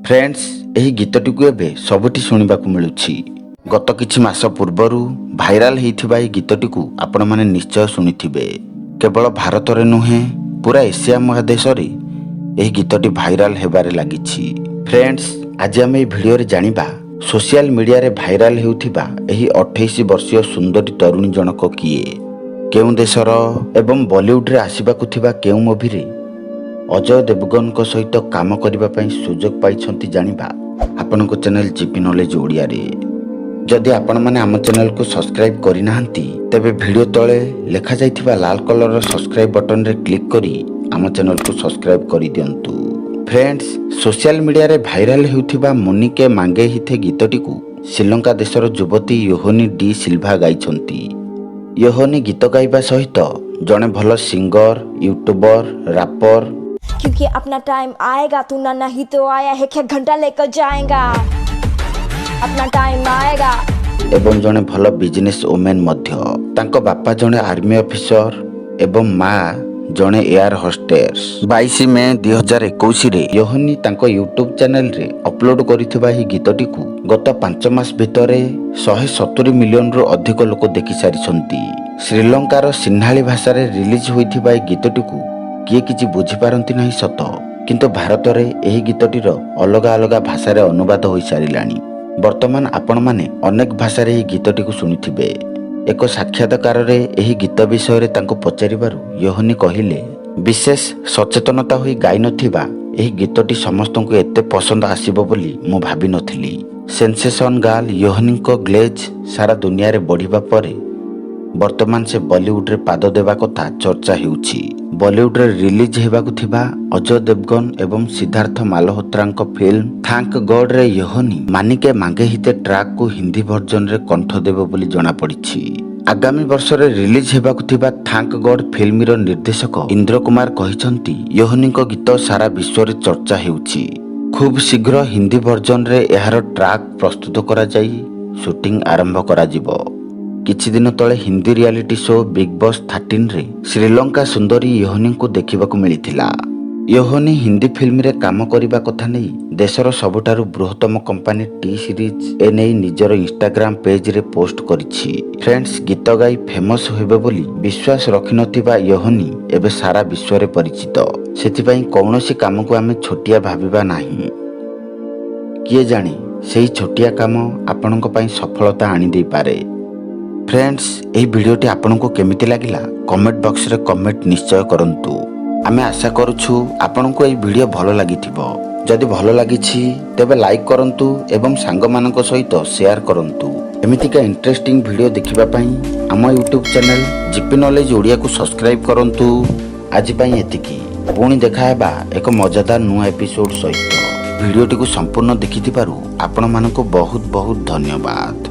Friends एही गीतटी को एबे सबुठी सुनिबाकु मिलुछि। गत किछि मास पूर्वरु भाइराल हेइथिबा एही गीतटी को आपण माने निश्चय सुनिथिबे। केवल भारत रे नुहे पूरा एशिया महादेश रे एही गीतटी भाइराल हेबारे लागिछि। फ्रेंड्स आज हम एही वीडियो रे जानिबा सोशल मीडिया रे भाइराल हेउथिबा एही 28 वर्षीय सुंदरी तरुणी जनक किए, केउ देशर एवं बॉलीवुड रे आसीबाकु थिबा केउ मूवी रे अजय देवगन को सहित काम करबा पई सुजोग पाइछंती जानिबा आपनको चैनल जीपी नॉलेज ओडिया रे। जदि आपण माने हम चैनल को सब्सक्राइब करि नाहंती तबे वीडियो तळे लेखा जाइथिबा लाल कलर रो सब्सक्राइब बटन रे क्लिक करी हम चैनल को सब्सक्राइब करि दियंतु। फ्रेंड्स सोशल मीडिया रे भाइराल हेउथिबा मुनिके मांगे हिथे गीतटी को श्रीलंका देशर युवती योहनी डी सिल्वा गाइछंती। योहनी गीत गाइबा सहित जने भल सिंगर, यूट्यूबर, रैपर, क्योंकि अपना टाइम आएगा तू ना नहीं तो आया है 1 घंटा लेकर जाएगा, अपना टाइम आएगा। एवं जने भल बिजनेस वुमेन मध्य। तांको बापा जने आर्मी ऑफिसर एवं माँ जने एयर होस्टेस। 22 मई 2021 रे योहनी तांको यूट्यूब चैनल रे अपलोड करिथिबा ही गीतटी को गत 5 मास भितरे 170 मिलियन रु अधिक लोक देखि सारिछंती। श्रीलंकार सिन्हाली भाषा रे रिलीज होइथिबा ही गीतटी को किए किछि बुझी पारंती नहीं सत, किंतु भारत रे एही गीतटीर अलग अलग भाषा रे अनुवाद होई सारिलानी। वर्तमान आपण माने अनेक भाषा रे एही गीतटी को सुनिथिबे। एक साक्षात्कार रे एही गीत विषय रे तांको पचारिबारु योहनी कहिले, विशेष सचेतनता होई गाई नथिबा एही गीतटी समस्तंको एते पसंद आसीबो बोली मु भाबी नथिली। सेंसेशन गर्ल योहनी को ग्लेज सारा दुनिया रे बढ़िबा परे वर्तमान से बॉलीवुड रे पाद देबा कथा चर्चा हेउछि। बॉलीवुड रे रिलीज हेबाकु थिबा अजय देवगन एवं सिद्धार्थ मालहोत्रांको फिल्म थैंक गॉड रे योहनी मानिके मांगे हिते ट्रैक को हिंदी वर्जन रे कंठ देबो बोली जणा पड़िछि। आगामी वर्ष रे रिलीज हेबाकु थिबा थैंक गॉड फिल्म रो निर्देशक इंद्र कुमार कहिसंती योहनी को गीत सारा विश्व रे चर्चा हेउछि। खूब शीघ्र हिंदी वर्जन रे एहार ट्रैक प्रस्तुत करा जाई शूटिंग आरंभ करा जिवो। किछि दिन तले Hindi reality show big boss 13 रे श्रीलंका सुंदरी योहनी को देखिबाकू मिलिथिला। योहनी हिंदी फिल्म रे काम करिबा कथा नै देशर सबुठारु बृहत्तम कंपनी टी सीरीज ए नै निजर इंस्टाग्राम पेज रे पोस्ट करिछि। फ्रेंड्स गीत गाई फेमस होबे बोली विश्वास रखिनथिबा योहनी एबे सारा विश्व रे परिचित। सेथिपई कौनसी काम को आमे छोटिया भाबिबा नाही। किए जाने सेही छोटिया काम आपनक पई सफलता आनी दे पारे। फ्रेंड्स एही वीडियोटी आपनको केमिति लागिला कमेंट बॉक्स रे कमेंट निश्चय करंतु। आमे आशा करूछु आपनको एही वीडियो भलो लागिथिबो। जदि भलो लागिछि तेबे लाइक करंतु एवं सांग मानक सहित शेयर करंतु। एमितिका इंटरेस्टिंग वीडियो देखिबा पई हम YouTube channel GP knowledge Odia को सब्सक्राइब करंतु। आज पई एतिकी, पुणी देखा हेबा एक मजादार नुआ एपिसोड सहित। वीडियोटी को संपूर्ण देखिथिबारु आपण मानको बहुत बहुत धन्यवाद।